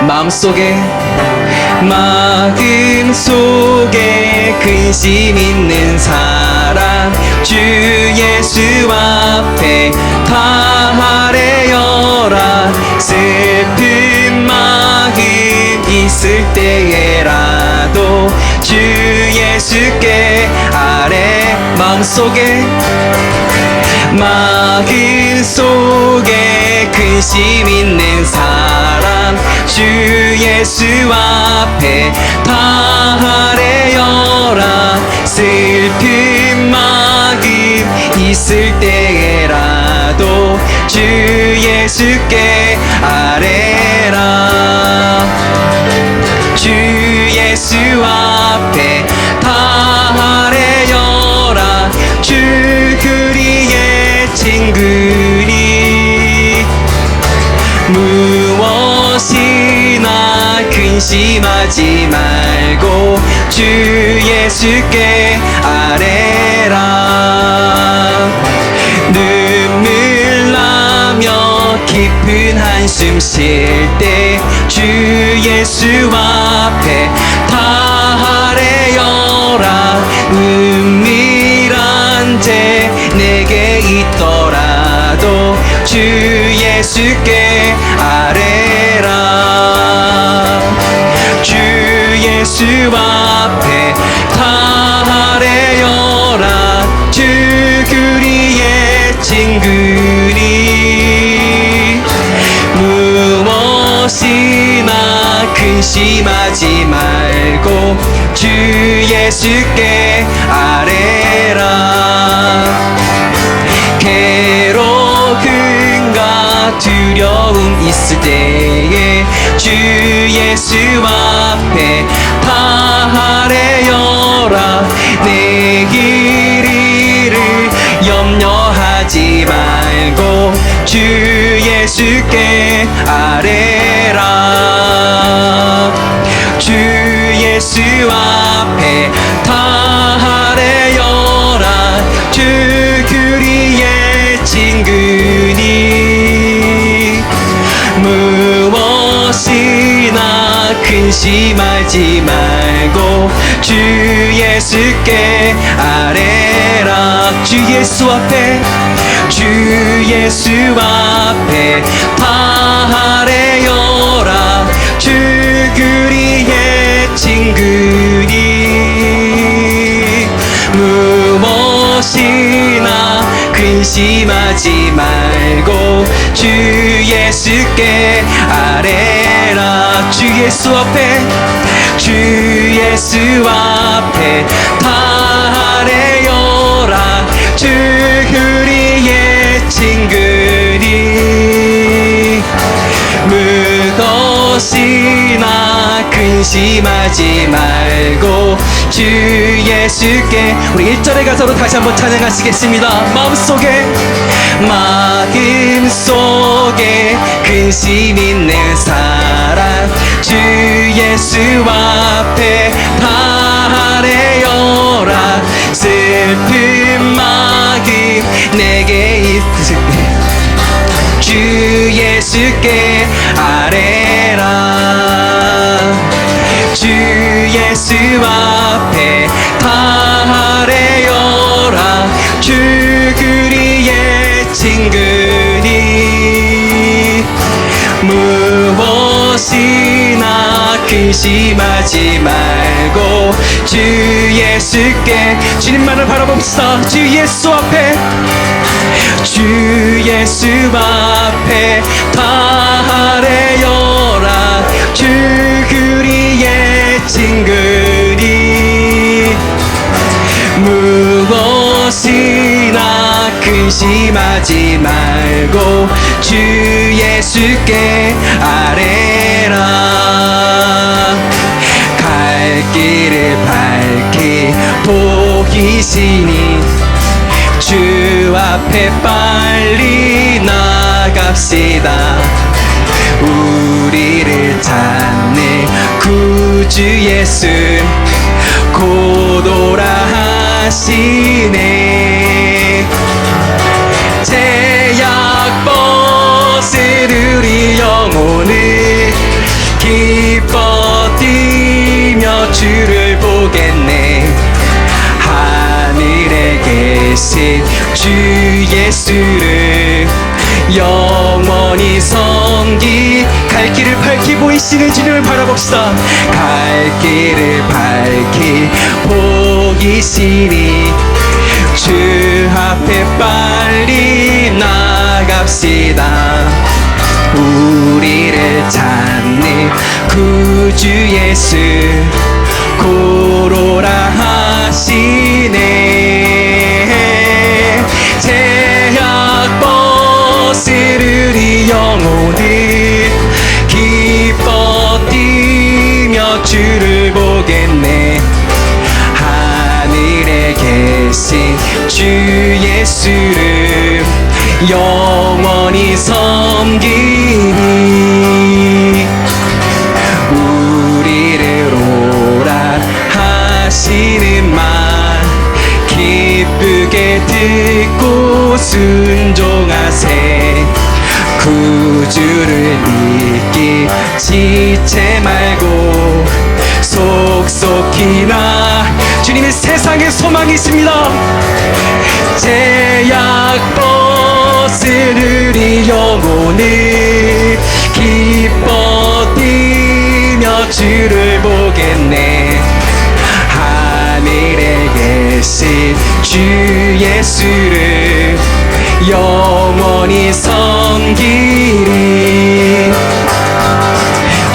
마음속에 근심 있는 사람 주 예수 앞에 다 아뢰어라. 슬픈 마음 있을 때에라도 주 예수께 아뢰. 마음속에 근심 있는 사람 주 예수 앞에 다 아뢰어라. 슬픈 마음 있을 때라도 주 예수께 아뢰라. 주 예수 앞에 다 아뢰어라. 주 그리의 친구니 무엇이나 근심하지 말고 주 예수께 아뢰라. 눈물 나며 깊은 한숨 쉴 때 주 예수 앞에 다 아뢰어라. 은밀한 죄 내게 있더라도 주 예수께 아뢰라. 주 예수 앞에 다 아뢰어라. 주 그리의 친구니 무엇이나 근심하지 말고 주 예수께 아뢰라. 괴로움과 두려움 있을 때에 주 예수 앞에 다 아뢰어라. 내 길이를 염려하지 말고 주 예수께 아뢰라. 주 예수 앞에 다 아뢰어라. 주 그리의 친구니 무엇이나 근심하지 말고 주 예수께 아뢰라. 주 예수 앞에 다 아뢰어라. 주 그리의 친구니 무엇이나 근심하지 말고 주 예수께 아뢰라. 주 예수 앞에 다 아뢰어라. 주 그리의 친구니 무엇이나 근심하지 말고 주 예수께. 우리 1절의 가사로 다시 한번 찬양하시겠습니다. 마음속에 근심 있는 사람 주 예수 앞에 다 아뢰어라. 슬픈 마음 내게 있을 때 주 예수께 아뢰라. 주 예수 앞에 다 아뢰어라. 주 그리의 친구니 무엇이나 근심하지 말고 주 예수께. 주님만을 바라봅시다. 주 예수 앞에 다 아뢰어라. 주 그리의 친구니 무엇이나 근심하지 말고 주 예수께 아뢰라. 갈 길을 밝히 보이시니 주 앞에 빨리 나갑시다. 우리를 찾는 구주 예수 곧 오라 하시네. 제약 벗을 우리 영혼을 주를 보겠네. 하늘에 계신 주 예수를 영원히 섬기. 갈 길을 밝히 보이시는 주님을 바라봅시다. 갈 길을 밝히 보이시니 주 앞에 빨리 나갑시다. 우리를 찾는 구주 예수 고로라 하시네. 제약 버스를 이 영혼을 기뻐 뛰며 주를 보겠네. 하늘에 계신 주 예수를 영원히 섬기니 우리를 오라 하시는 말 기쁘게 듣고 순종하세. 구주를 믿기 지체 말고 속속히 나. 주님의 세상의 소망이십니다. 제약 버스를 이 영혼을 기뻐 뛰며 주를 보겠네. 하늘에 계신 주 예수를 영원히 섬기리.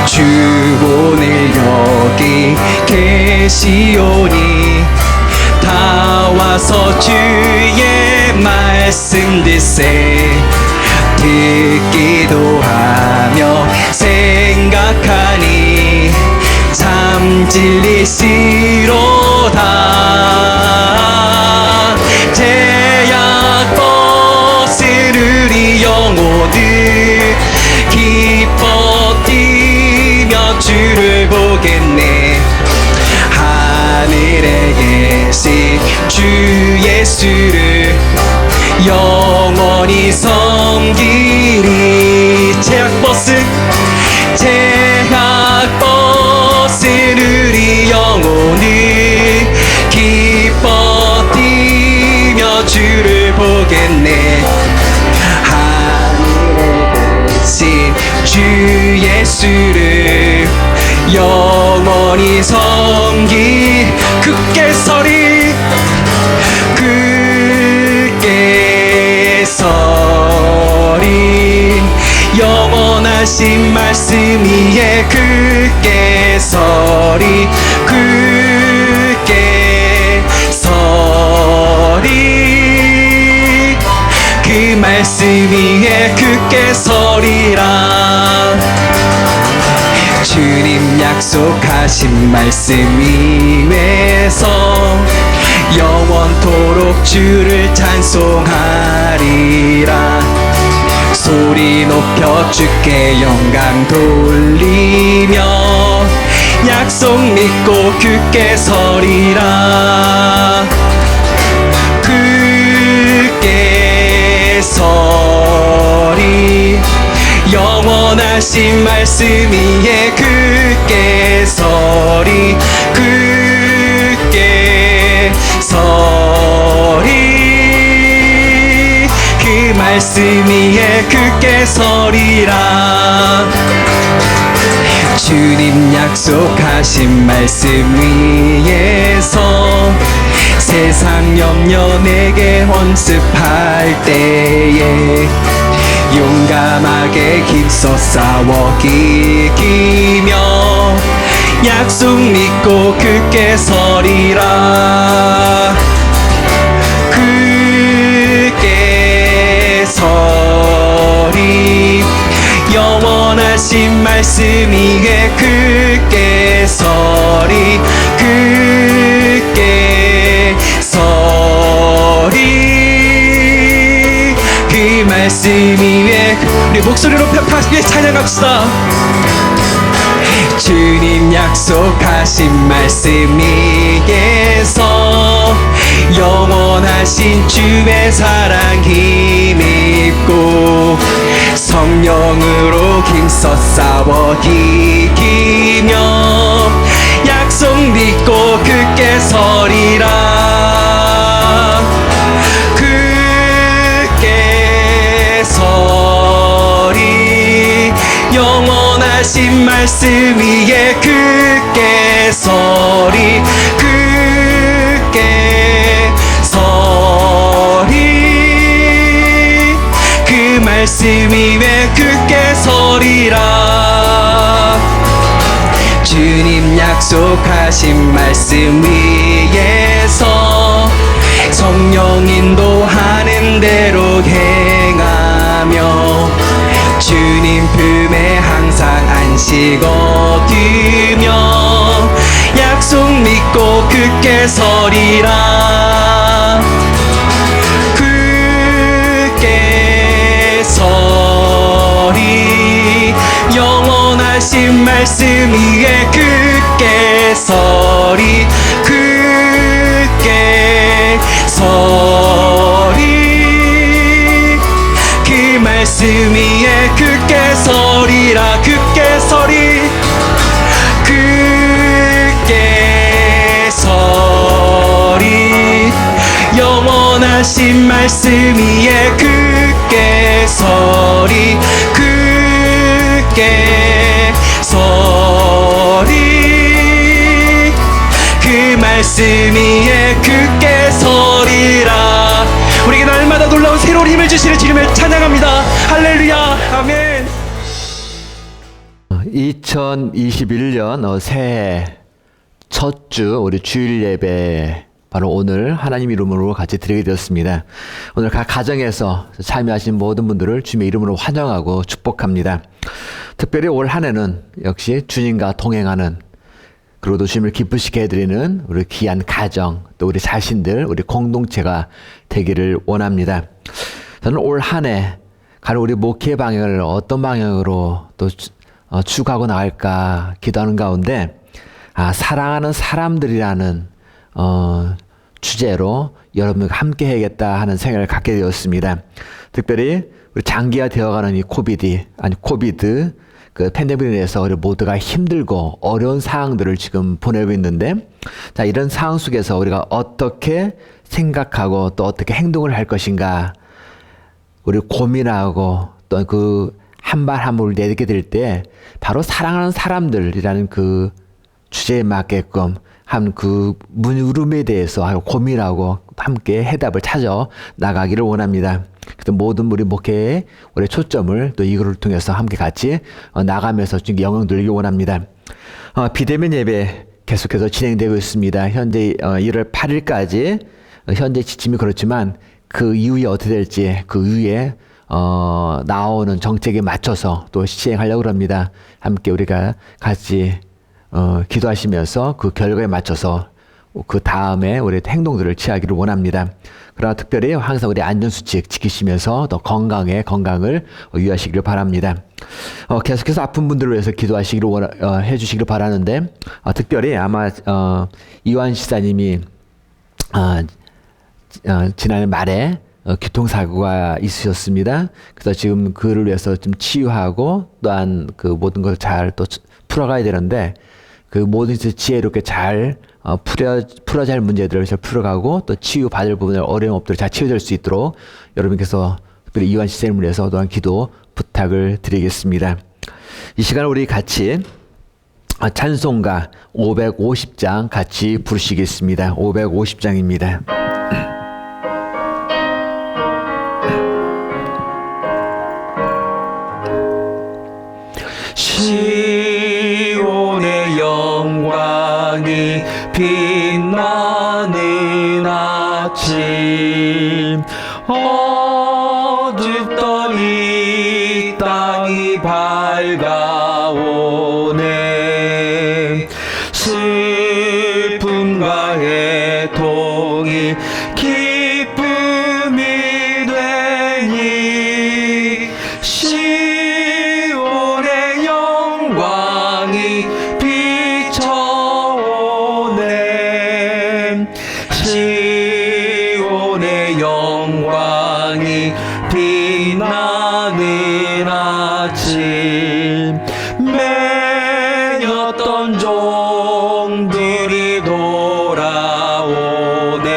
주 오늘 여기 계시오니 다 와서 주의 말씀 듣세. 듣기도 하며 생각하니 참 진리시로다. 제약 버스를 이 영혼을 기뻐 뛰며 주를 보겠네. 하늘에 계신 주 예수를 영원히 섬기리. 제약 버스를 이 영혼을 기뻐 뛰며 주를 보겠네. 하늘에 계신 주 예수를 영원히 섬기. 굳게 서리 굳게 서리 영원하신 말씀 위에 굳게 서리 굳게 서리 그 말씀 위에 굳게 서리라. 주님 약속하신 말씀 위에서 영원토록 주를 찬송하리라. 소리 높여 주께 영광 돌리며 약속 믿고 굳게 서리라. 굳게 서리 영원하신 말씀 위에 굳게 서리 굳게 서리 그 말씀 위에 굳게 서리라. 주님 약속하신 말씀 위에서 세상 염려 내게 헌습할 때에 용감하게 힘써 싸워 이기며 약속 믿고 굳게 서리라. 굳게 서리 영원하신 말씀 위에 굳게 서리 굳게 서리 그 말씀 위에 우리 목소리 높여 찬양합시다. 주님 약속하신 말씀 위에서 영원하신 주의 사랑 힘입고 성령으로 힘써 싸워 이기며 약속 하신 말씀 위에 굳게 서리 굳게 서리 그 말씀 위에 굳게 서리라 주님 약속하신 말씀 위에서 성령 인도하는 대로 행하며 주님 품에 항상 안식 얻으며 약속 믿고 굳게 서리라 굳게 서리 영원하신 말씀 위에 굳게 서리 굳게 서리 그 말씀 위에 굳게 서리라 굳게 서리 굳게 서리 영원하신 말씀 위에 굳게 서리 굳게 서리 그 말씀 위에 굳게 서리라 우리에게 날마다 놀라운 새로운 힘을 주시는 주님을 찬양합니다 할렐루야 아멘 2021년 새해 첫 주 우리 주일 예배 바로 오늘 하나님 이름으로 같이 드리게 되었습니다. 오늘 각 가정에서 참여하신 모든 분들을 주님의 이름으로 환영하고 축복합니다. 특별히 올 한 해는 역시 주님과 동행하는 그리고 또 주님을 기쁘시게 해드리는 우리 귀한 가정 또 우리 자신들 우리 공동체가 되기를 원합니다. 저는 올 한 해 가는 우리 목회 방향을 어떤 방향으로 또 추구하고 나갈까 기도하는 가운데 사랑하는 사람들이라는 주제로 여러분과 함께 해야겠다 하는 생각을 갖게 되었습니다. 특별히 우리 장기화 되어가는 이 코비드 그 팬데믹에 대해서 우리 모두가 힘들고 어려운 상황들을 지금 보내고 있는데 자 이런 상황 속에서 우리가 어떻게 생각하고 또 어떻게 행동을 할 것인가 우리 고민하고 또 그 한 발 한 발을 내딛게 될 때 바로 사랑하는 사람들이라는 그 주제에 맞게끔 한 그 물음에 대해서 고민하고 함께 해답을 찾아 나가기를 원합니다. 그래서 모든 우리 목회의 우리 초점을 또 이거를 통해서 함께 같이 나가면서 좀 영향 돌리기 원합니다. 비대면 예배 계속해서 진행되고 있습니다. 현재 1월 8일까지 현재 지침이 그렇지만 그 이후에 어떻게 될지 그 이후에 나오는 정책에 맞춰서 또 시행하려고 합니다. 함께 우리가 같이 기도하시면서 그 결과에 맞춰서 그 다음에 우리 행동들을 취하기를 원합니다. 그러나 특별히 항상 우리 안전수칙 지키시면서 더 건강을 유의하시기를 바랍니다. 계속해서 아픈 분들을 위해서 기도하시기를 해주시기를 바라는데 특별히 아마 이완 시사님이 지난해 말에 교통사고가 있으셨습니다. 그래서 지금 그를 위해서 좀 치유하고 또한 그 모든 것을 잘 또 풀어가야 되는데 그 모든 것을 지혜롭게 잘 풀어야 할 문제들을 잘 풀어가고 또 치유받을 부분을 어려운 업들을 잘 치유될 수 있도록 여러분께서 특별히 이완 시스템을 위해서 또한 기도 부탁을 드리겠습니다. 이 시간 우리 같이 찬송가 550장 같이 부르시겠습니다. 550장입니다. 시온의 영광이 빛나는 아침 어둡던 이 땅이 밝아오네 슬픔과 애통이 기쁨이 되니 시온의 영광이 비춰오네 시온의 영광이 빛나는 아침 매였던 종들이 돌아오네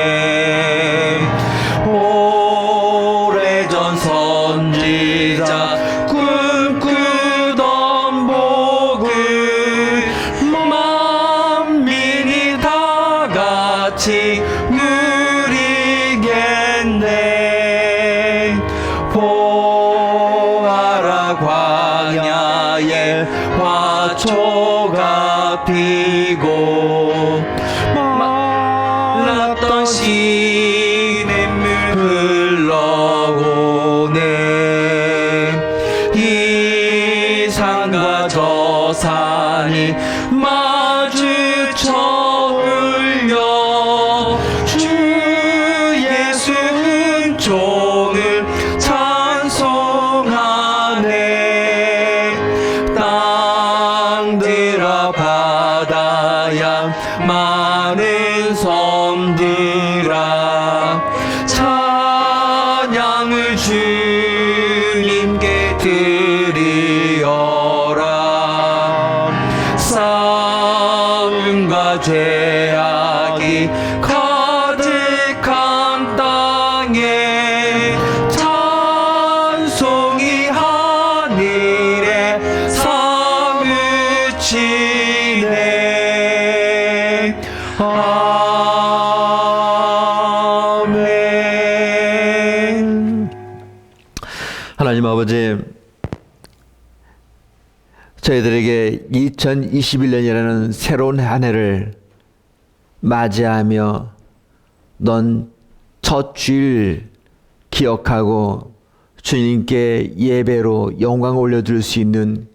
오래전 선지자 꿈꾸던 하나님 아버지, 저희들에게 2021년이라는 새로운 한 해를 맞이하며 넌 첫 주일 기억하고 주님께 예배로 영광을 올려드릴 수 있는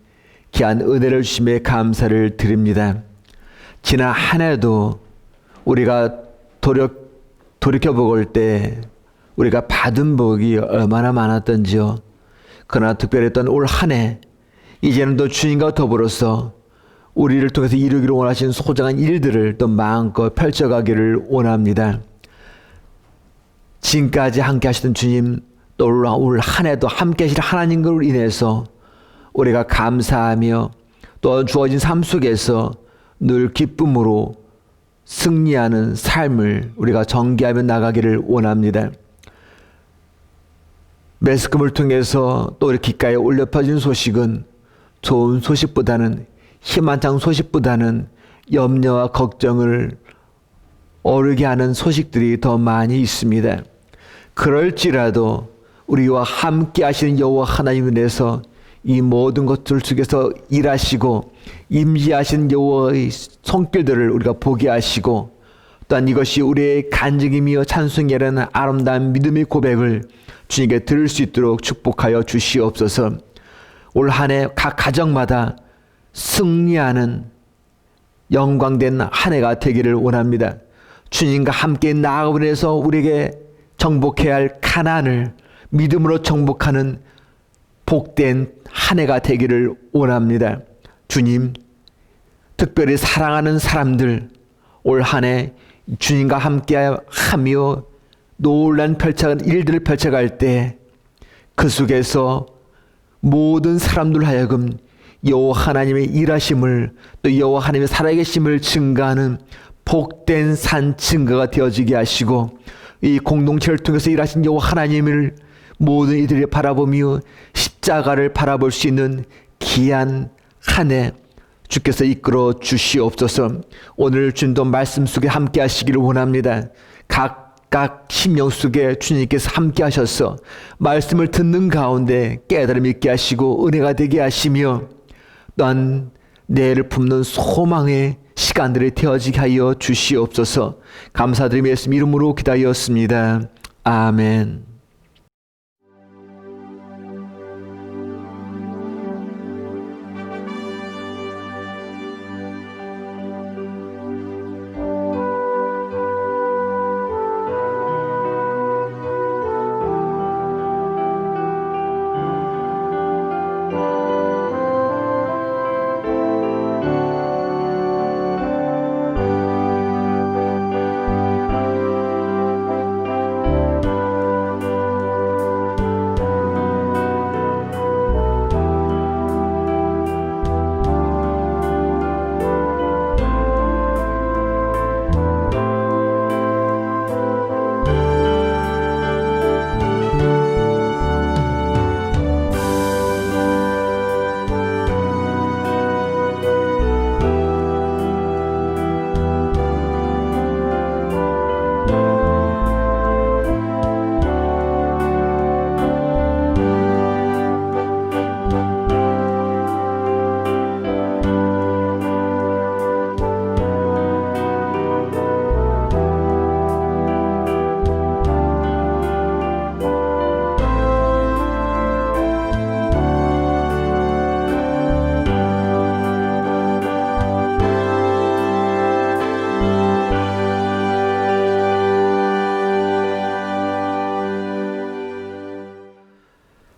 귀한 은혜를 주심에 감사를 드립니다. 지난 한 해도 우리가 돌이켜볼 때 우리가 받은 복이 얼마나 많았던지요. 그러나 특별했던 올 한 해, 이제는 또 주님과 더불어서 우리를 통해서 이루기를 원하시는 소중한 일들을 또 마음껏 펼쳐가기를 원합니다. 지금까지 함께 하시던 주님, 또 올 한 해도 함께 하실 하나님으로 인해서 우리가 감사하며 또 주어진 삶 속에서 늘 기쁨으로 승리하는 삶을 우리가 전개하며 나가기를 원합니다. 매스컴을 통해서 또 우리 귓가에 올려 퍼진 소식은 좋은 소식보다는, 희망찬 소식보다는 염려와 걱정을 어르게 하는 소식들이 더 많이 있습니다. 그럴지라도 우리와 함께 하시는 여호와 하나님에 대해서 이 모든 것들 속에서 일하시고 임재하신 여호와의 손길들을 우리가 보게 하시고, 또한 이것이 우리의 간증이며 찬송이라는 아름다운 믿음의 고백을 주님께 들을 수 있도록 축복하여 주시옵소서. 올 한 해 각 가정마다 승리하는 영광된 한 해가 되기를 원합니다. 주님과 함께 나아가고 해서 우리에게 정복해야 할 가나안을 믿음으로 정복하는 복된 한 해가 되기를 원합니다. 주님, 특별히 사랑하는 사람들 올 한 해 주님과 함께 하며 놀란 일들을 펼쳐갈 때 그 속에서 모든 사람들 하여금 여호와 하나님의 일하심을, 또 여호와 하나님의 살아계심을 증거하는 복된 산 증거가 되어지게 하시고, 이 공동체를 통해서 일하신 여호와 하나님을 모든 이들이 바라보며 십자가를 바라볼 수 있는 귀한 한 해 주께서 이끌어 주시옵소서. 오늘 주님도 말씀 속에 함께 하시기를 원합니다. 각각 심령 속에 주님께서 함께 하셔서 말씀을 듣는 가운데 깨달음 있게 하시고 은혜가 되게 하시며, 또한 내일을 품는 소망의 시간들이 되어지게 하여 주시옵소서. 감사드리며 예수님 이름으로 기도하였습니다. 아멘.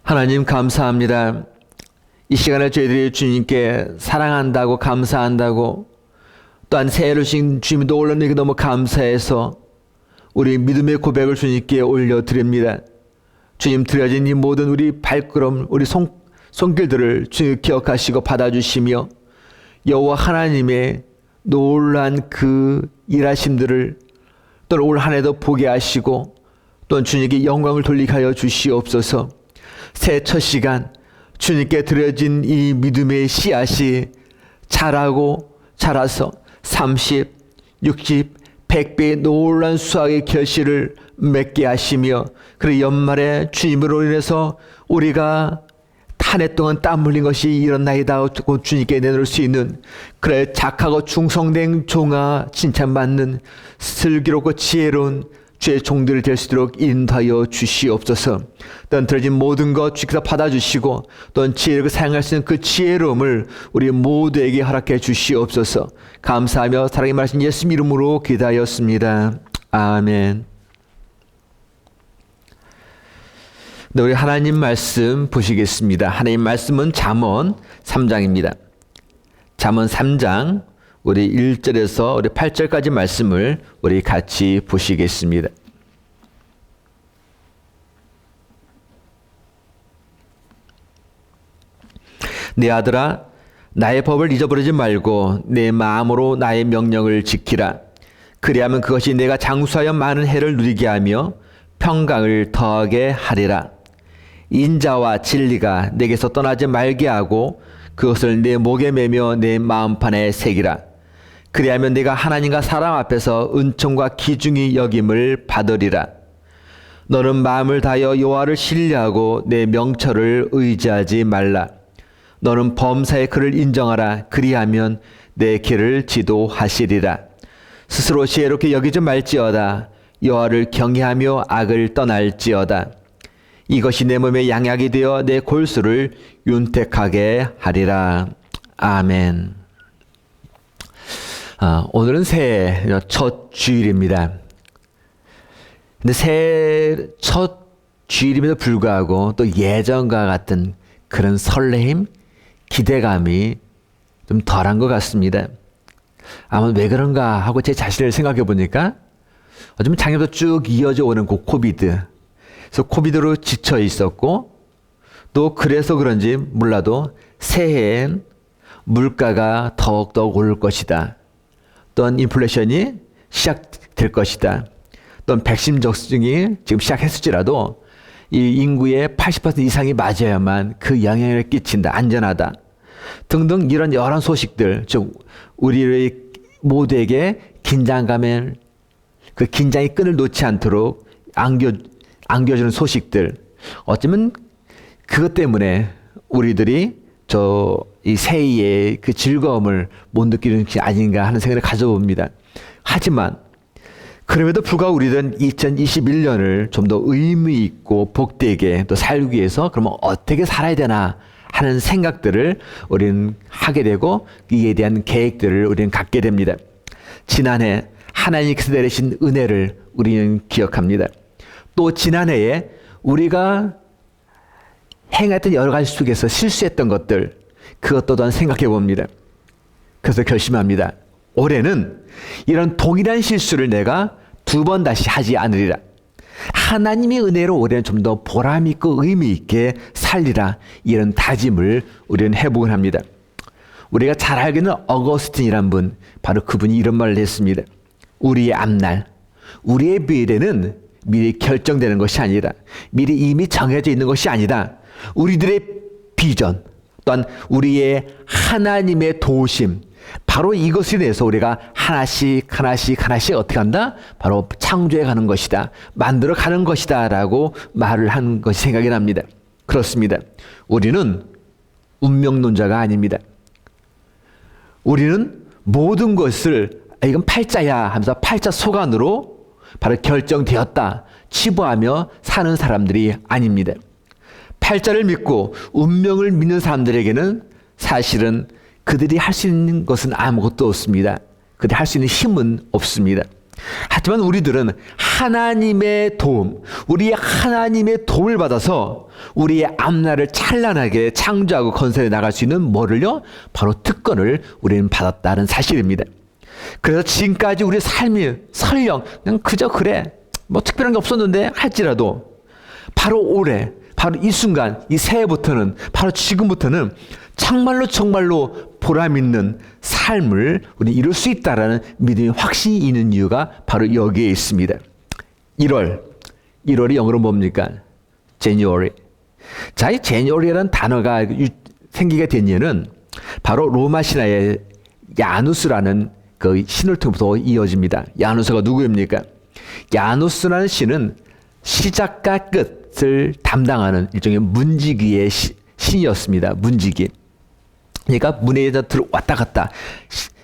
하나님 감사합니다. 이 시간에 저희들이 주님께 사랑한다고 감사한다고, 또한 새해를 주신 주님이 떠올려내기 너무 감사해서 우리 믿음의 고백을 주님께 올려드립니다. 주님 드려진 이 모든 우리 발걸음, 우리 손길들을 주님 기억하시고 받아주시며, 여호와 하나님의 놀란 그 일하심들을 또 올 한 해도 보게 하시고, 또한 주님께 영광을 돌리게 하여 주시옵소서. 새해 첫 시간 주님께 드려진 이 믿음의 씨앗이 자라고 자라서 30, 60, 100배의 놀라운 수확의 결실을 맺게 하시며, 그리고 연말에 주님으로 인해서 우리가 한 해 동안 땀 흘린 것이 일어나이다 하고 주님께 내놓을 수 있는, 그래 착하고 충성된 종아 칭찬받는 슬기롭고 지혜로운 주의 종들이 될 수 있도록 인도하여 주시옵소서. 또한 들어진 모든 것 주께서 받아주시고 또한 지혜롭게 사용할 수 있는 그 지혜로움을 우리 모두에게 허락해 주시옵소서. 감사하며 사랑의 말씀 예수님 이름으로 기도하였습니다. 아멘. 네, 우리 하나님 말씀 보시겠습니다. 하나님 말씀은 잠언 3장입니다. 잠언 3장 우리 1절에서 우리 8절까지 말씀을 우리 같이 보시겠습니다. 내 아들아, 나의 법을 잊어버리지 말고 내 마음으로 나의 명령을 지키라. 그리하면 그것이 내가 장수하여 많은 해를 누리게 하며 평강을 더하게 하리라. 인자와 진리가 내게서 떠나지 말게 하고 그것을 내 목에 매며 내 마음판에 새기라. 그리하면 내가 하나님과 사람 앞에서 은총과 기중이 여김을 받으리라. 너는 마음을 다하여 여호와를 신뢰하고 내 명철을 의지하지 말라. 너는 범사의 그를 인정하라. 그리하면 내 길을 지도하시리라. 스스로 지혜롭게 여기지 말지어다. 여호와를 경외하며 악을 떠날지어다. 이것이 내 몸에 양약이 되어 내 골수를 윤택하게 하리라. 아멘. 오늘은 새해 첫 주일입니다. 근데 새해 첫 주일임에도 불구하고 또 예전과 같은 그런 설레임, 기대감이 좀 덜한 것 같습니다. 아마 왜 그런가 하고 제 자신을 생각해 보니까 어쩌면 작년부터 쭉 이어져 오는 그 코비드, 그래서 코비드로 지쳐 있었고, 또 그래서 그런지 몰라도 새해엔 물가가 더욱더 오를 것이다. 또한 인플레이션이 시작될 것이다. 또한 백신 접종이 지금 시작했을지라도 이 인구의 80% 이상이 맞아야만 그 영향을 끼친다. 안전하다. 등등 이런 여러 소식들, 즉 우리 모두에게 긴장감을, 그 긴장의 끈을 놓지 않도록 안겨주는 소식들, 어쩌면 그것 때문에 우리들이 이 새해의 그 즐거움을 못 느끼는 게 아닌가 하는 생각을 가져봅니다. 하지만 그럼에도 불구하고 우리들은 2021년을 좀 더 의미 있고 복되게 또 살기 위해서 그러면 어떻게 살아야 되나 하는 생각들을 우리는 하게 되고, 이에 대한 계획들을 우리는 갖게 됩니다. 지난해 하나님께서 내리신 은혜를 우리는 기억합니다. 또 지난해에 우리가 행했던 여러 가지 속에서 실수했던 것들, 그것도 또한 생각해 봅니다. 그래서 결심합니다. 올해는 이런 동일한 실수를 내가 2번 다시 하지 않으리라. 하나님의 은혜로 올해는 좀 더 보람 있고 의미 있게 살리라. 이런 다짐을 우리는 해보곤 합니다. 우리가 잘 알고 있는 어거스틴이란 분, 바로 그분이 이런 말을 했습니다. 우리의 앞날, 우리의 미래는 미리 결정되는 것이 아니라, 미리 이미 정해져 있는 것이 아니다. 우리들의 비전, 또한 우리의 하나님의 도우심, 바로 이것을 위해서 우리가 하나씩 어떻게 한다? 바로 창조해 가는 것이다. 만들어 가는 것이다. 라고 말을 한 것이 생각이 납니다. 그렇습니다. 우리는 운명론자가 아닙니다. 우리는 모든 것을 이건 팔자야 하면서 팔자 소관으로 바로 결정되었다 치부하며 사는 사람들이 아닙니다. 팔자를 믿고 운명을 믿는 사람들에게는 사실은 그들이 할 수 있는 것은 아무것도 없습니다. 그들이 할 수 있는 힘은 없습니다. 하지만 우리들은 하나님의 도움, 우리의 하나님의 도움을 받아서 우리의 앞날을 찬란하게 창조하고 건설해 나갈 수 있는 뭐를요? 바로 특권을 우리는 받았다는 사실입니다. 그래서 지금까지 우리의 삶이 설령 그냥 그저 그래 뭐 특별한 게 없었는데 할지라도 바로 올해, 바로 이 순간, 이 새해부터는, 바로 지금부터는 정말로 보람 있는 삶을 우리 이룰 수 있다라는 믿음의 확신이 있는 이유가 바로 여기에 있습니다. 1월이 영어로 뭡니까? January. 자, 이 January라는 단어가 생기게 된 이유는 바로 로마 신화의 야누스라는 그 신을 통해서 이어집니다. 야누스가 누구입니까? 야누스라는 신은 시작과 끝을 담당하는 일종의 문지기의 신이었습니다. 문지기. 그러니까 문에 왔다 갔다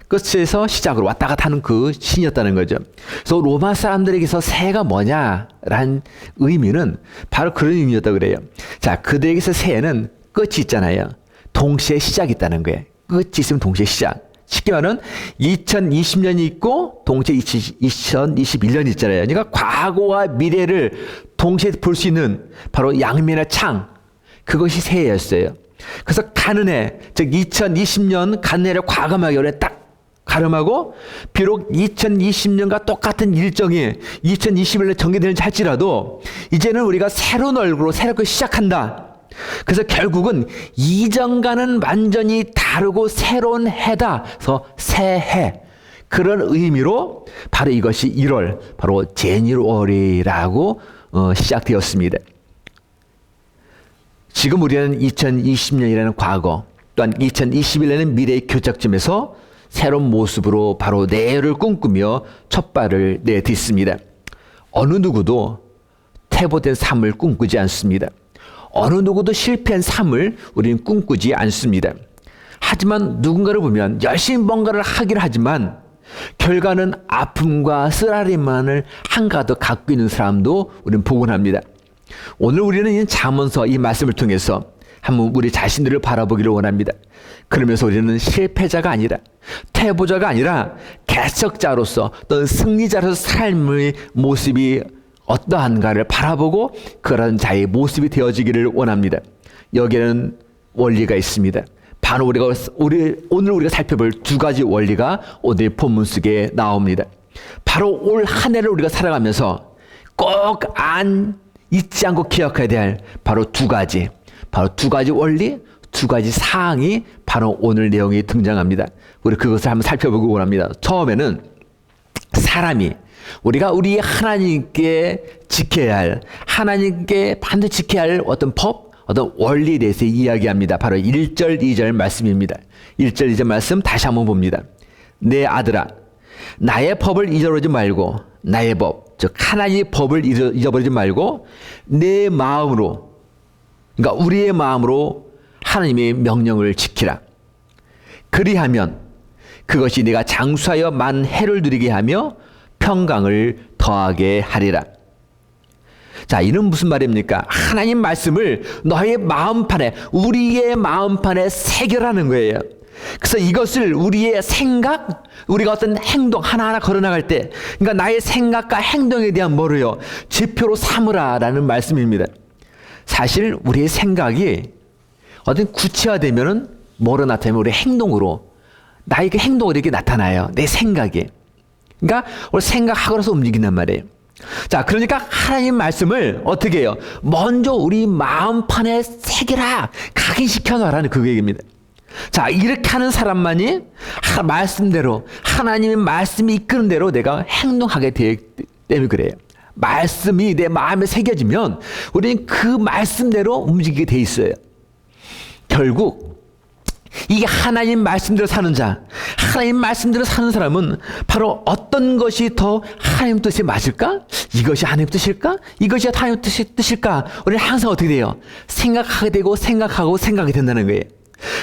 끝에서 시작으로 왔다 갔다 하는 그 신이었다는 거죠. 그래서 로마 사람들에게서 새가 뭐냐라는 의미는 바로 그런 의미였다고 그래요. 자, 그들에게서 새는 끝이 있잖아요. 동시에 시작이 있다는 거예요. 끝이 있으면 동시에 시작. 쉽게 말하면 2020년이 있고 동시에 2021년이 있잖아요. 그러니까 과거와 미래를 동시에 볼 수 있는 바로 양면의 창, 그것이 새해였어요. 그래서 가는 해, 즉 2020년 가는 해를 과감하게 딱 가름하고, 비록 2020년과 똑같은 일정이 2021년에 전개되는지 할지라도 이제는 우리가 새로운 얼굴로 새롭게 시작한다. 그래서 결국은 이전과는 완전히 다르고 새로운 해다. 그래서 새해. 그런 의미로 바로 이것이 1월, 바로 제니월이라고 시작되었습니다. 지금 우리는 2020년이라는 과거, 또한 2021년은 미래의 교착점에서 새로운 모습으로 바로 내일을 꿈꾸며 첫 발을 내딛습니다. 어느 누구도 퇴보된 삶을 꿈꾸지 않습니다. 어느 누구도 실패한 삶을 우리는 꿈꾸지 않습니다. 하지만 누군가를 보면 열심히 뭔가를 하긴 하지만 결과는 아픔과 쓰라림만을 한가득 갖고 있는 사람도 우리는 보곤 합니다. 오늘 우리는 이 잠언서 이 말씀을 통해서 한번 우리 자신들을 바라보기를 원합니다. 그러면서 우리는 실패자가 아니라 퇴보자가 아니라 개척자로서 또는 승리자로서 삶의 모습이 어떠한가를 바라보고 그런 자의 모습이 되어지기를 원합니다. 여기에는 원리가 있습니다. 바로 오늘 우리가 살펴볼 두 가지 원리가 오늘 본문 속에 나옵니다. 바로 올 한 해를 우리가 살아가면서 꼭 잊지 않고 기억해야 될 바로 두 가지 원리, 두 가지 사항이 바로 오늘 내용에 등장합니다. 우리 그것을 한번 살펴보고 원합니다. 처음에는 사람이 우리가 우리 하나님께 지켜야 할, 하나님께 반드시 지켜야 할 어떤 법, 어떤 원리에 대해서 이야기합니다. 바로 1절, 2절 말씀입니다. 1절, 2절 말씀 다시 한번 봅니다. 내 아들아, 나의 법을 잊어버리지 말고, 나의 법, 즉 하나님의 법을 잊어버리지 말고 내 마음으로, 그러니까 우리의 마음으로 하나님의 명령을 지키라. 그리하면 그것이 네가 장수하여 많은 해를 누리게 하며 평강을 더하게 하리라. 자, 이는 무슨 말입니까? 하나님 말씀을 너의 마음판에, 우리의 마음판에 새겨라는 거예요. 그래서 이것을 우리의 생각, 우리가 어떤 행동 하나하나 걸어나갈 때, 그러니까 나의 생각과 행동에 대한 뭐로요? 지표로 삼으라라는 말씀입니다. 사실 우리의 생각이 어떤 구체화되면은 뭐로 나타나면 우리의 행동으로, 나의 그 행동으로 이렇게 나타나요. 내 생각이. 그러니까 우리 생각하고서 움직인단 말이에요. 자, 그러니까 하나님 말씀을 어떻게 해요? 먼저 우리 마음판에 새겨라, 각인시켜놔라는 그 얘기입니다. 자, 이렇게 하는 사람만이 말씀대로, 하나님의 말씀이 이끄는 대로 내가 행동하게 되기 때문에 그래요. 말씀이 내 마음에 새겨지면 우리는 그 말씀대로 움직이게 돼 있어요. 결국 이게 하나님 말씀대로 사는 자, 하나님 말씀대로 사는 사람은 바로 어떤 것이 더 하나님 뜻에 맞을까? 이것이 하나님 뜻일까? 이것이 하나님 뜻일까? 우리는 항상 어떻게 돼요? 생각하게 되고 생각하게 된다는 거예요.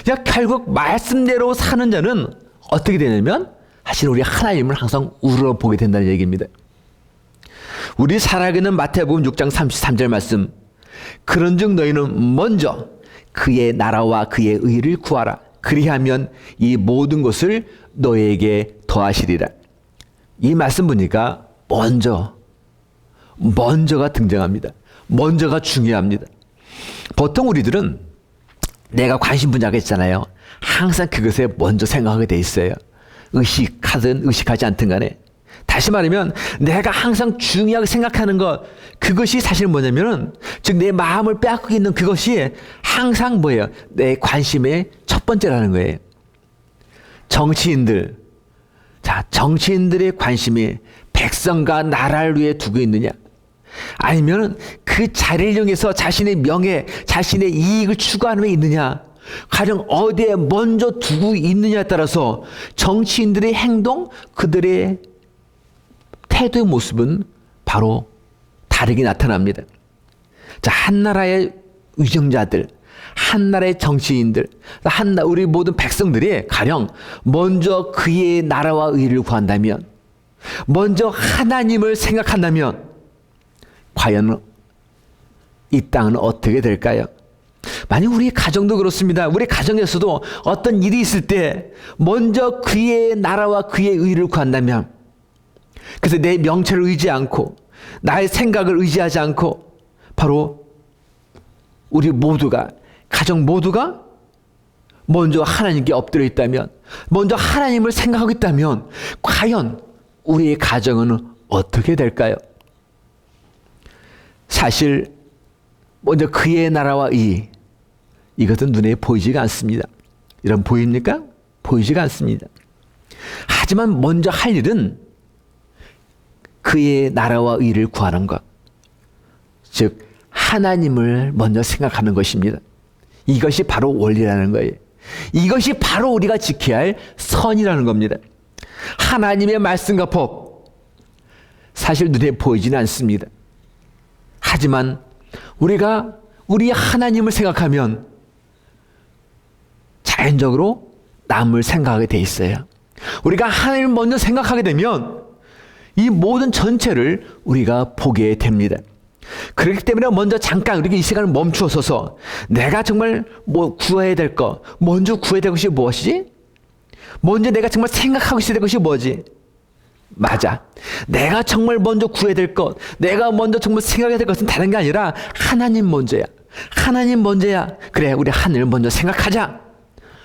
그러니까 결국 말씀대로 사는 자는 어떻게 되냐면 사실 우리 하나님을 항상 우러보게 된다는 얘기입니다. 우리 살아가고 있는 마태복음 6장 33절 말씀, 그런즉 너희는 먼저 그의 나라와 그의 의를 구하라. 그리하면 이 모든 것을 너에게 더하시리라. 이 말씀 보니까 먼저가 등장합니다. 먼저가 중요합니다. 보통 우리들은 내가 관심 분야가 있잖아요. 항상 그것에 먼저 생각하게 돼 있어요. 의식하든 의식하지 않든 간에. 다시 말하면 내가 항상 중요하게 생각하는 것, 그것이 사실 뭐냐면은 즉 내 마음을 빼앗고 있는 그것이 항상 뭐예요? 내 관심의 첫 번째라는 거예요. 정치인들, 자, 정치인들의 관심이 백성과 나라를 위해 두고 있느냐? 아니면 그 자리를 이용해서 자신의 명예, 자신의 이익을 추구하는 데 있느냐? 가령 어디에 먼저 두고 있느냐에 따라서 정치인들의 행동, 그들의 태도의 모습은 바로 다르게 나타납니다. 자, 한 나라의 위정자들, 한 나라의 정치인들, 우리 모든 백성들이 가령 먼저 그의 나라와 의를 구한다면, 먼저 하나님을 생각한다면 과연 이 땅은 어떻게 될까요? 만약 우리 가정도 그렇습니다. 우리 가정에서도 어떤 일이 있을 때 먼저 그의 나라와 그의 의를 구한다면, 그래서 내 명체를 의지 않고 나의 생각을 의지하지 않고 바로 우리 모두가, 가정 모두가 먼저 하나님께 엎드려 있다면, 먼저 하나님을 생각하고 있다면 과연 우리의 가정은 어떻게 될까요? 사실 먼저 그의 나라와 이것은 눈에 보이지가 않습니다. 여러분 보입니까? 보이지가 않습니다. 하지만 먼저 할 일은 그의 나라와 의를 구하는 것, 즉 하나님을 먼저 생각하는 것입니다. 이것이 바로 원리라는 거예요. 이것이 바로 우리가 지켜야 할 선이라는 겁니다. 하나님의 말씀과 법, 사실 눈에 보이지는 않습니다. 하지만 우리가 우리 하나님을 생각하면 자연적으로 남을 생각하게 돼 있어요. 우리가 하나님을 먼저 생각하게 되면 이 모든 전체를 우리가 보게 됩니다. 그렇기 때문에 먼저 잠깐 우리가 이 시간을 멈추어서서 내가 정말 구해야 될 것, 먼저 구해야 될 것이 무엇이지? 먼저 내가 정말 생각하고 있어야 될 것이 뭐지? 맞아. 내가 정말 먼저 구해야 될 것, 내가 먼저 정말 생각해야 될 것은 다른 게 아니라 하나님 먼저야. 하나님 먼저야. 그래, 우리 하늘을 먼저 생각하자.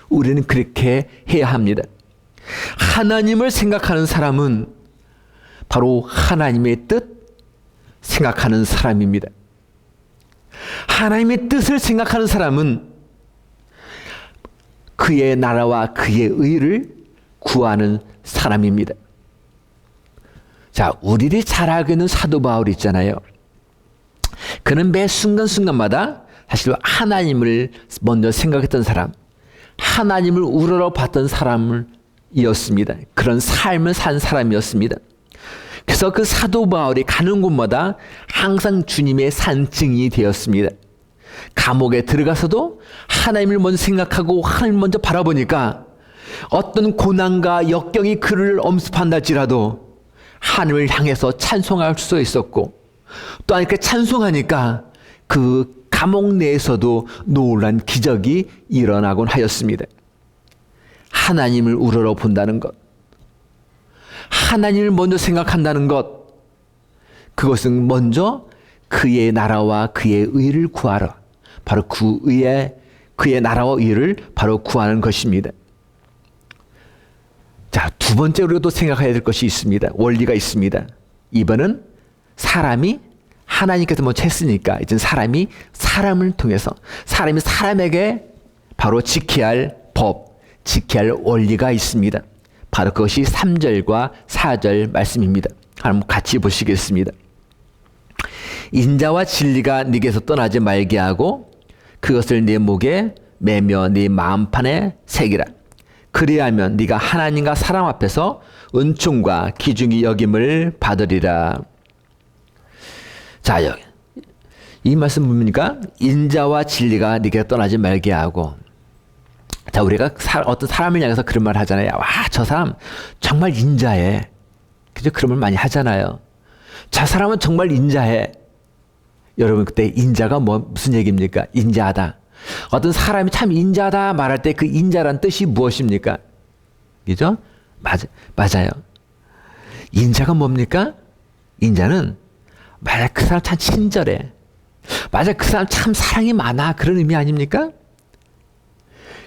우리는 그렇게 해야 합니다. 하나님을 생각하는 사람은 바로 하나님의 뜻 생각하는 사람입니다. 하나님의 뜻을 생각하는 사람은 그의 나라와 그의 의를 구하는 사람입니다. 자, 우리들이 잘 알고 있는 사도 바울 있잖아요. 그는 매 순간순간마다 사실 하나님을 먼저 생각했던 사람, 하나님을 우러러봤던 사람이었습니다. 그런 삶을 산 사람이었습니다. 그래서 그 사도 바울이 가는 곳마다 항상 주님의 산증이 되었습니다. 감옥에 들어가서도 하나님을 먼저 생각하고 하나님을 먼저 바라보니까 어떤 고난과 역경이 그를 엄습한다 할지라도 하나님을 향해서 찬송할 수 있었고, 또한 이렇게 찬송하니까 그 감옥 내에서도 놀란 기적이 일어나곤 하였습니다. 하나님을 우러러 본다는 것, 하나님을 먼저 생각한다는 것, 그것은 먼저 그의 나라와 그의 의를 구하라. 바로 그의 나라와 의를 바로 구하는 것입니다. 자, 두 번째 우리가 또 생각해야 될 것이 있습니다. 원리가 있습니다. 이번은 사람이 하나님께서 먼저 했으니까 이제 사람이 사람을 통해서, 사람이 사람에게 바로 지켜야 할 법, 지켜야 할 원리가 있습니다. 바로 그것이 3절과 4절 말씀입니다. 한번 같이 보시겠습니다. 인자와 진리가 네게서 떠나지 말게 하고 그것을 네 목에 매며 네 마음판에 새기라. 그리하면 네가 하나님과 사람 앞에서 은총과 기중이 여김을 받으리라. 자, 여기 이 말씀 보니까 인자와 진리가 네게 떠나지 말게 하고, 자, 우리가 어떤 사람을 향해서 그런 말 하잖아요. 와, 저 사람 정말 인자해. 그죠? 그런 말 많이 하잖아요. 저 사람은 정말 인자해. 여러분, 그때 인자가 무슨 얘기입니까? 인자하다. 어떤 사람이 참 인자하다 말할 때 그 인자란 뜻이 무엇입니까? 그죠? 맞아요. 인자가 뭡니까? 인자는 만약 그 사람 참 친절해. 맞아, 그 사람 참 사랑이 많아. 그런 의미 아닙니까?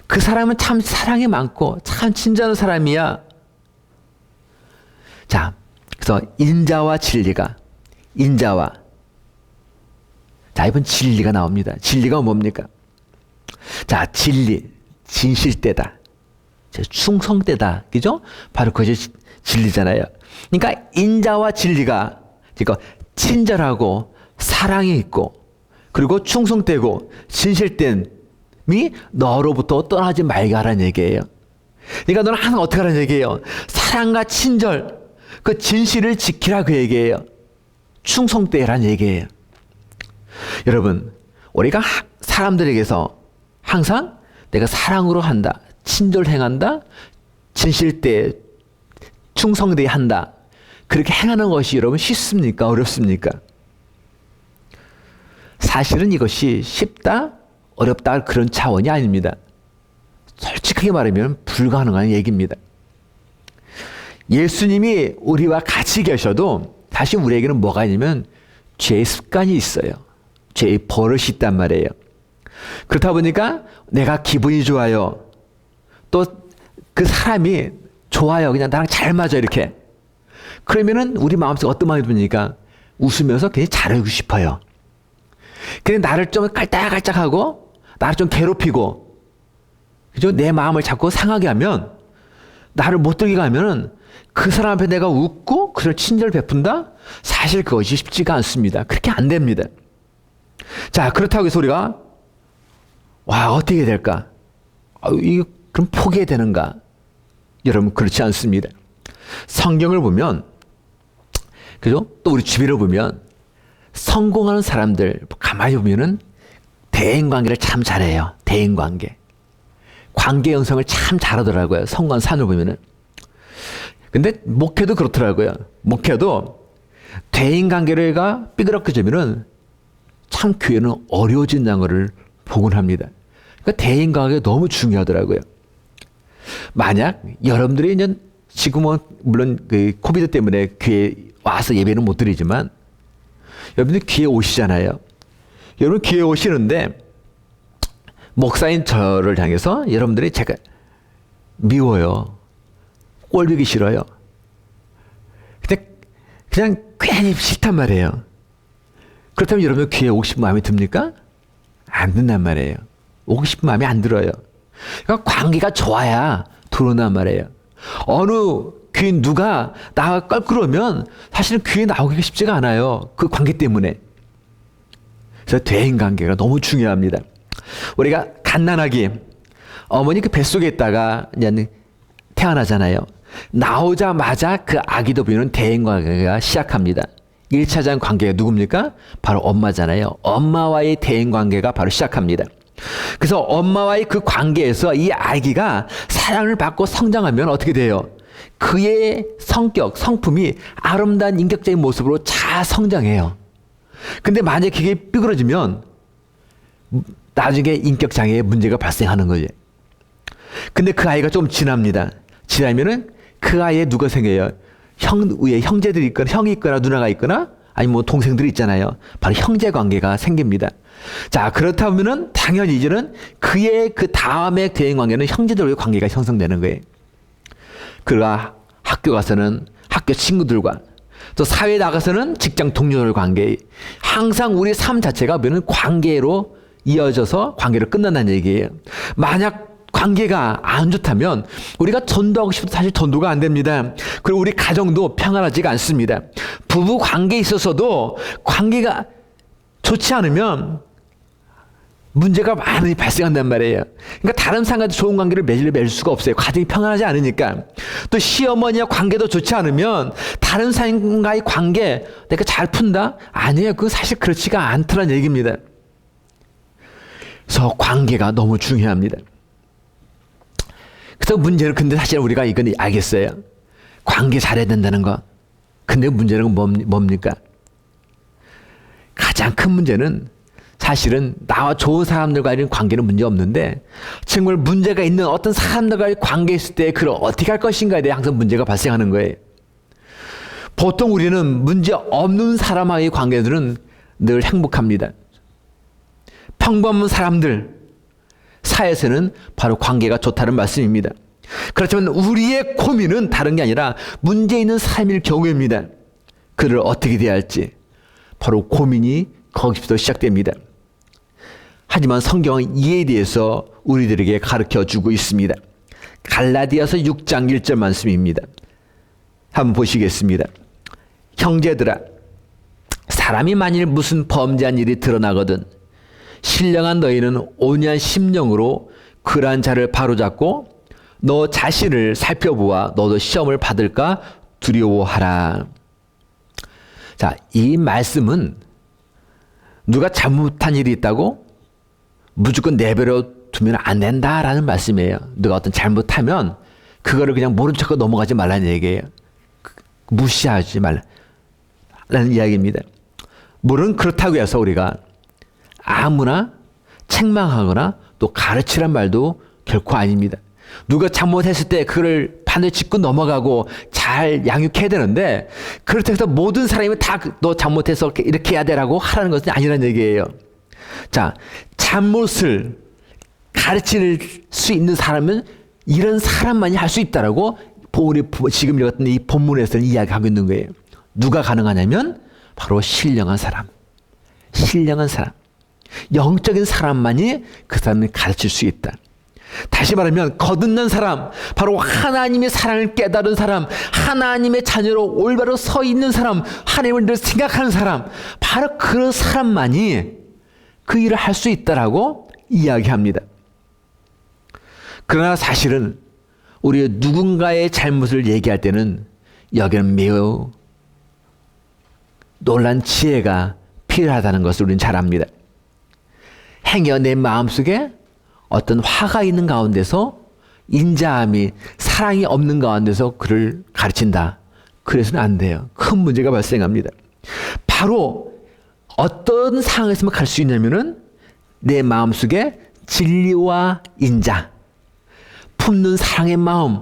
그 사람은 참 사랑이 많고 참 친절한 사람이야. 자, 그래서 인자와 진리가, 자, 이번 진리가 나옵니다. 진리가 뭡니까? 자, 진리, 진실되다, 충성되다, 그죠? 바로 그것이 진리잖아요. 그러니까 인자와 진리가, 그러니까 친절하고 사랑이 있고, 그리고 충성되고 진실된 너로부터 떠나지 말게 하라는 얘기예요. 그러니까 너는 항상 어떻게 하라는 얘기예요? 사랑과 친절, 그 진실을 지키라 그 얘기예요. 충성되라는 얘기예요. 여러분, 우리가 사람들에게서 항상 내가 사랑으로 한다, 친절 행한다, 진실되에 충성되게 한다, 그렇게 행하는 것이 여러분 쉽습니까? 어렵습니까? 사실은 이것이 쉽다, 어렵다 그런 차원이 아닙니다. 솔직하게 말하면 불가능한 얘기입니다. 예수님이 우리와 같이 계셔도 사실 우리에게는 뭐가 있냐면 죄의 습관이 있어요. 죄의 버릇이 있단 말이에요. 그렇다 보니까 내가 기분이 좋아요. 또 그 사람이 좋아요. 그냥 나랑 잘 맞아 이렇게. 그러면은 우리 마음속에 어떤 마음이 듭니까? 웃으면서 괜히 잘하고 싶어요. 근데 나를 좀 깔짝깔짝하고 나를 좀 괴롭히고 그죠? 내 마음을 자꾸 상하게 하면 나를 못 들게 하면은 그 사람 앞에 내가 웃고 그를 친절 베푼다? 사실 그것이 쉽지가 않습니다. 그렇게 안 됩니다. 자, 그렇다고 해서 우리가 어떻게 해야 될까? 이거 그럼 포기해야 되는가? 여러분 그렇지 않습니다. 성경을 보면 그죠? 또 우리 주변을 보면 성공하는 사람들 가만히 보면은 대인관계를 참 잘해요. 대인관계. 관계 형성을 참 잘하더라고요. 성공한 산을 보면은. 근데 목회도 그렇더라고요. 목회도 대인관계가 삐그덕해지면은 참 교회는 어려워진다는 것을 보곤 합니다. 그러니까 대인관계가 너무 중요하더라고요. 만약 여러분들이 이제 지금은 물론 그 코비드 때문에 교회에 와서 예배는 못 드리지만 여러분들 교회에 오시잖아요. 여러분 교회에 오시는데 목사인 저를 향해서 여러분들이 제가 미워요. 꼴보기 싫어요. 근데 그냥 괜히 싫단 말이에요. 그렇다면 여러분 교회에 오고 싶은 마음이 듭니까? 안 든단 말이에요. 오고 싶은 마음이 안 들어요. 그러니까 관계가 좋아야 들어온단 말이에요. 어느 교회 누가 나가 껄끄러우면 사실은 교회에 나오기가 쉽지가 않아요. 그 관계 때문에. 그래서 대인관계가 너무 중요합니다. 우리가 갓난아기 어머니 그 뱃속에 있다가 이제 태어나잖아요. 나오자마자 그 아기도 보이는 대인관계가 시작합니다. 1차적 관계가 누굽니까? 바로 엄마잖아요. 엄마와의 대인관계가 바로 시작합니다. 그래서 엄마와의 그 관계에서 이 아기가 사랑을 받고 성장하면 어떻게 돼요? 그의 성격, 성품이 아름다운 인격적인 모습으로 잘 성장해요. 근데 만약에 그게 삐그러지면 나중에 인격장애에 문제가 발생하는 거지. 근데 그 아이가 좀 지납니다. 지나면은 그 아이에 누가 생겨요? 위에 형제들이 있거나 형이 있거나 누나가 있거나 아니면 뭐 동생들이 있잖아요. 바로 형제 관계가 생깁니다. 자, 그렇다면은 당연히 이제는 그의 그 다음에 대인 관계는 형제들과의 관계가 형성되는 거예요. 그가 학교 가서는 학교 친구들과 또 사회에 나가서는 직장 동료들 관계, 항상 우리 삶 자체가 보면 관계로 이어져서 관계로 끝난다는 얘기예요. 만약 관계가 안 좋다면 우리가 전도하고 싶어도 사실 전도가 안 됩니다. 그리고 우리 가정도 평안하지가 않습니다. 부부 관계에 있어서도 관계가 좋지 않으면 문제가 많이 발생한단 말이에요. 그러니까 다른 사람과 좋은 관계를 맺을 수가 없어요. 가정이 평안하지 않으니까. 또 시어머니와 관계도 좋지 않으면 다른 사람과의 관계 내가 잘 푼다? 아니에요. 그건 사실 그렇지가 않다는 얘기입니다. 그래서 관계가 너무 중요합니다. 그래서 문제는 근데 사실 우리가 이건 알겠어요. 관계 잘해야 된다는 거. 근데 문제는 뭡니까? 가장 큰 문제는 사실은 나와 좋은 사람들과의 관계는 문제 없는데 정말 문제가 있는 어떤 사람들과의 관계에 있을 때 그걸 어떻게 할 것인가에 대해 항상 문제가 발생하는 거예요. 보통 우리는 문제 없는 사람과의 관계들은 늘 행복합니다. 평범한 사람들 사이에서는 바로 관계가 좋다는 말씀입니다. 그렇지만 우리의 고민은 다른 게 아니라 문제 있는 삶일 경우입니다. 그를 어떻게 대할지 바로 고민이 거기서부터 시작됩니다. 하지만 성경은 이에 대해서 우리들에게 가르쳐주고 있습니다. 갈라디아서 6장 1절 말씀입니다. 한번 보시겠습니다. 형제들아, 사람이 만일 무슨 범죄한 일이 드러나거든 신령한 너희는 온유한 심령으로 그러한 자를 바로잡고 너 자신을 살펴보아 너도 시험을 받을까 두려워하라. 자, 이 말씀은 누가 잘못한 일이 있다고 무조건 내버려 두면 안 된다라는 말씀이에요. 누가 어떤 잘못하면 그거를 그냥 모른 척하고 넘어가지 말라는 얘기예요. 무시하지 말라는 이야기입니다. 물론 그렇다고 해서 우리가 아무나 책망하거나 또 가르치란 말도 결코 아닙니다. 누가 잘못했을 때 그걸 판을 짚고 넘어가고 잘 양육해야 되는데 그렇다고 해서 모든 사람이 다 너 잘못해서 이렇게 해야 되라고 하라는 것은 아니라는 얘기예요. 자, 잘못을 가르칠 수 있는 사람은 이런 사람만이 할 수 있다라고 우리 지금 읽었던 이 본문에서는 이야기하고 있는 거예요. 누가 가능하냐면 바로 신령한 사람, 영적인 사람만이 그 사람을 가르칠 수 있다. 다시 말하면 거듭난 사람, 바로 하나님의 사랑을 깨달은 사람, 하나님의 자녀로 올바로 서 있는 사람, 하나님을 늘 생각하는 사람, 바로 그 사람만이 그 일을 할 수 있다라고 이야기합니다. 그러나 사실은 우리 누군가의 잘못을 얘기할 때는 여기는 매우 놀란 지혜가 필요하다는 것을 우리는 잘 압니다. 행여 내 마음속에 어떤 화가 있는 가운데서 인자함이 사랑이 없는 가운데서 그를 가르친다. 그래서는 안 돼요. 큰 문제가 발생합니다. 바로 어떤 상황에서만 갈 수 있냐면은 내 마음속에 진리와 인자, 품는 사랑의 마음,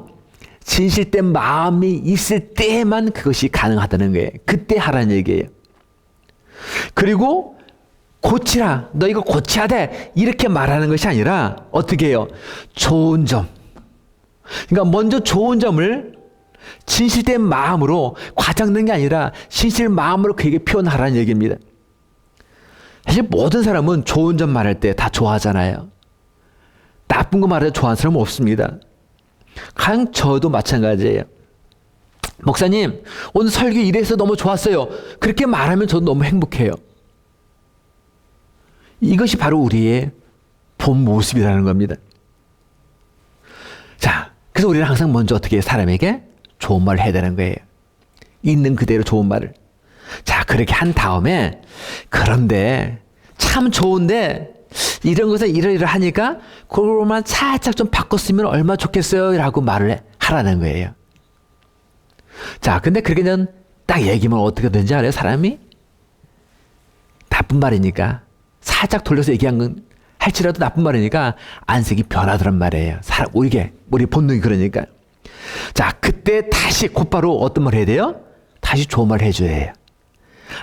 진실된 마음이 있을 때만 그것이 가능하다는 거예요. 그때 하라는 얘기예요. 그리고 고치라, 너 이거 고쳐야 돼, 이렇게 말하는 것이 아니라 어떻게 해요? 좋은 점, 그러니까 먼저 좋은 점을 진실된 마음으로, 과장된 게 아니라 진실 마음으로 그에게 표현하라는 얘기입니다. 사실 모든 사람은 좋은 점 말할 때 다 좋아하잖아요. 나쁜 거 말해도 좋아하는 사람은 없습니다. 가령 저도 마찬가지예요. 목사님, 오늘 설교 이래서 너무 좋았어요. 그렇게 말하면 저도 너무 행복해요. 이것이 바로 우리의 본 모습이라는 겁니다. 자, 그래서 우리는 항상 먼저 어떻게 사람에게 좋은 말을 해야 되는 거예요. 있는 그대로 좋은 말을. 자, 그렇게 한 다음에, 그런데 참 좋은데 이런 것을 이러이러하니까 그걸만 살짝 좀 바꿨으면 얼마나 좋겠어요 라고 말을 하라는 거예요. 자, 근데 그렇게 그냥 딱 얘기면 어떻게 되는지 알아요? 사람이 나쁜 말이니까 살짝 돌려서 얘기한 건 할지라도 나쁜 말이니까 안색이 변하더란 말이에요. 이게 우리 본능이 그러니까. 자, 그때 다시 곧바로 어떤 말 해야 돼요? 다시 좋은 말 해줘야 해요.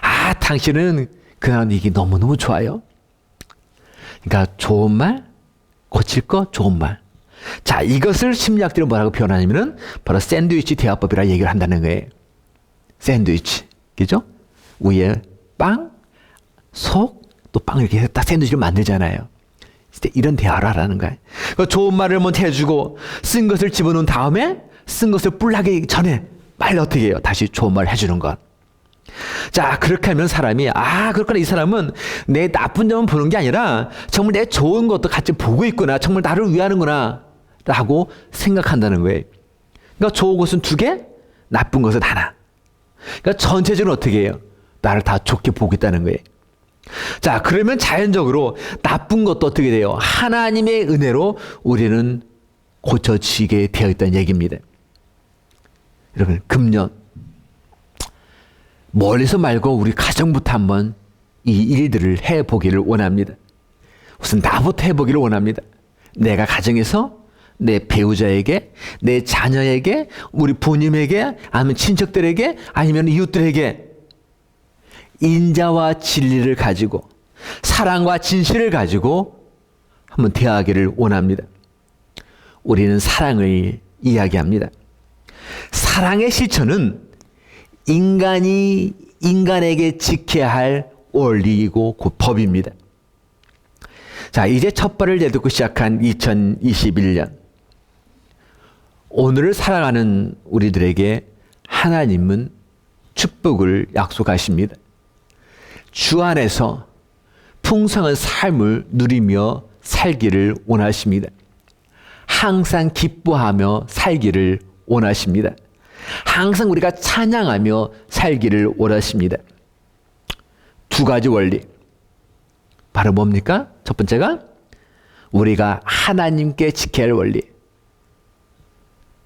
아, 당신은 그냥 이게 너무너무 좋아요. 그러니까 좋은 말, 고칠 거 좋은 말. 자, 이것을 심리학들은 뭐라고 표현하냐면은 바로 샌드위치 대화법이라 얘기를 한다는 거예요. 샌드위치, 그죠? 위에 빵, 속, 또 빵 이렇게 딱 샌드위치를 만들잖아요. 이런 대화를 하라는 거예요. 좋은 말을 먼저 해주고 쓴 것을 집어넣은 다음에 쓴 것을 뿔나기 전에 말 어떻게 해요? 다시 좋은 말 해주는 것. 자, 그렇게 하면 사람이, 아, 그렇구나. 이 사람은 내 나쁜 점만 보는 게 아니라 정말 내 좋은 것도 같이 보고 있구나. 정말 나를 위하는구나. 라고 생각한다는 거예요. 그러니까 좋은 것은 2개, 나쁜 것은 하나. 그러니까 전체적으로 어떻게 해요? 나를 다 좋게 보고 있다는 거예요. 자, 그러면 자연적으로 나쁜 것도 어떻게 돼요? 하나님의 은혜로 우리는 고쳐지게 되어 있다는 얘기입니다. 여러분, 금년 멀리서 말고 우리 가정부터 한번 이 일들을 해보기를 원합니다. 우선 나부터 해보기를 원합니다. 내가 가정에서 내 배우자에게, 내 자녀에게, 우리 부모님에게, 아니면 친척들에게, 아니면 이웃들에게 인자와 진리를 가지고 사랑과 진실을 가지고 한번 대하기를 원합니다. 우리는 사랑을 이야기합니다. 사랑의 실천은 인간이 인간에게 지켜야 할 원리이고 그 법입니다. 자, 이제 첫 발을 내딛고 시작한 2021년. 오늘을 살아가는 우리들에게 하나님은 축복을 약속하십니다. 주 안에서 풍성한 삶을 누리며 살기를 원하십니다. 항상 기뻐하며 살기를 원하십니다. 항상 우리가 찬양하며 살기를 원하십니다. 두 가지 원리. 바로 뭡니까? 첫 번째가 우리가 하나님께 지켜야 할 원리.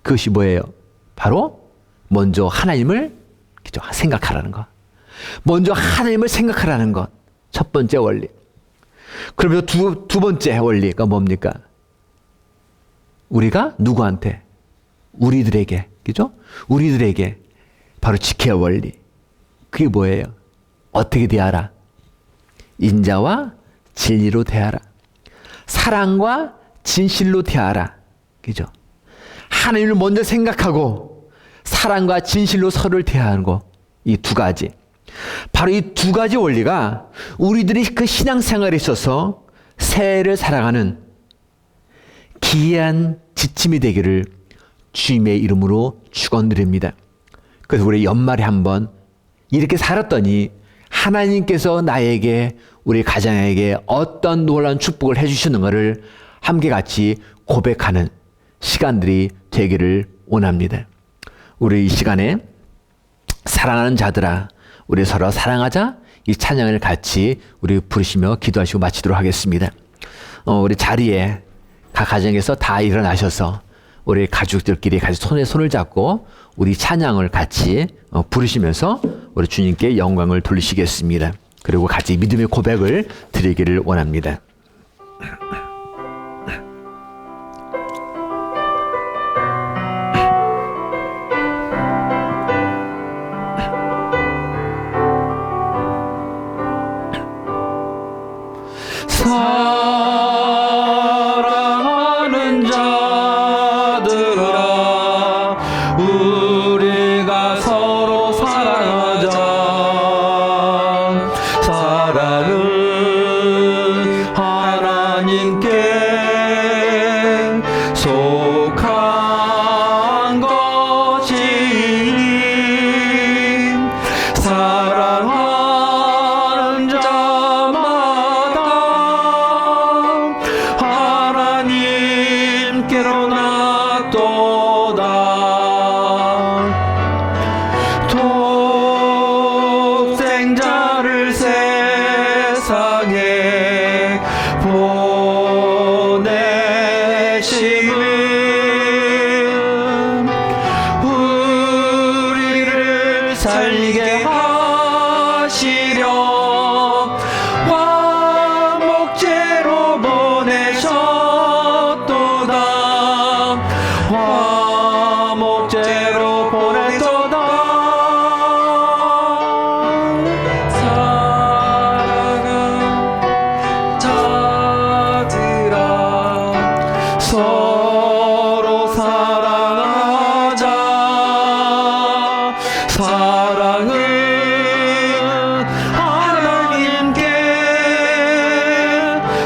그것이 뭐예요? 바로 먼저 하나님을 생각하라는 것. 먼저 하나님을 생각하라는 것. 첫 번째 원리. 그러면서 두 번째 원리가 뭡니까? 우리가 누구한테? 우리들에게. 그죠? 우리들에게 바로 지켜야 할 원리. 그게 뭐예요? 어떻게 대하라? 인자와 진리로 대하라. 사랑과 진실로 대하라. 그죠? 하나님을 먼저 생각하고 사랑과 진실로 서로를 대하는 거. 이 두 가지. 바로 이 두 가지 원리가 우리들이 그 신앙생활에 있어서 새해를 살아가는 기이한 지침이 되기를 주님의 이름으로 축원드립니다. 그래서 우리 연말에 한번 이렇게 살았더니 하나님께서 나에게 우리 가정에게 어떤 놀라운 축복을 해주시는가를 함께 같이 고백하는 시간들이 되기를 원합니다. 우리 이 시간에 사랑하는 자들아 우리 서로 사랑하자 이 찬양을 같이 우리 부르시며 기도하시고 마치도록 하겠습니다. 우리 자리에 각 가정에서 다 일어나셔서 우리 가족들끼리 같이 손에 손을 잡고 우리 찬양을 같이 부르시면서 우리 주님께 영광을 돌리시겠습니다. 그리고 같이 믿음의 고백을 드리기를 원합니다. 사랑하는 자들아 우리가 서로 사랑하자. 사랑은 하나님께 속한 것이니 사랑하는 자마다 하나님께로 나도다. 독생자를 세상에 보내심은 우리를 살게 하시려 화목제로 보내셨도다. 화목제로 보내도다. 사랑하는 자들아 서로 사랑하자. 사랑은 하나님께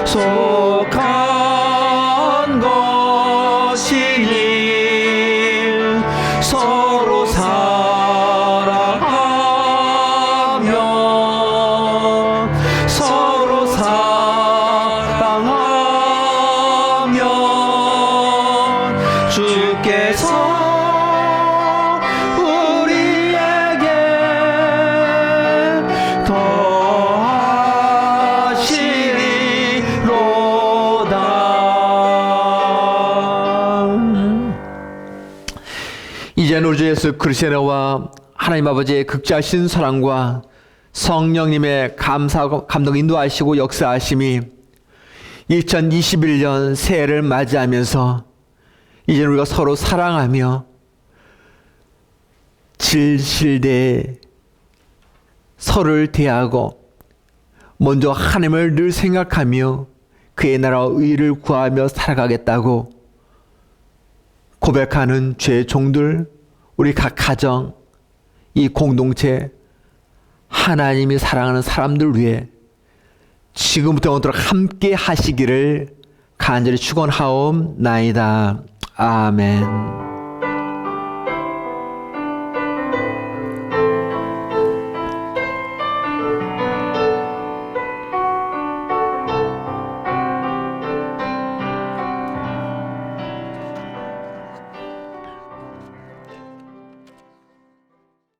속한 것이니 서로 사랑하며 서로 사랑하며 주께서 우리에게 더하시리로다. 이제는 우리 주 예수 그리스도와 하나님 아버지의 극자신 사랑과 성령님의 감동 인도하시고 역사하심이 2021년 새해를 맞이하면서 이제 우리가 서로 사랑하며 질실대 서로를 대하고 먼저 하나님을 늘 생각하며 그의 나라와 의를 구하며 살아가겠다고 고백하는 죄의 종들, 우리 각 가정, 이 공동체, 하나님이 사랑하는 사람들 위해 지금부터 오도록 함께 하시기를 간절히 축원하옵나이다. 아멘.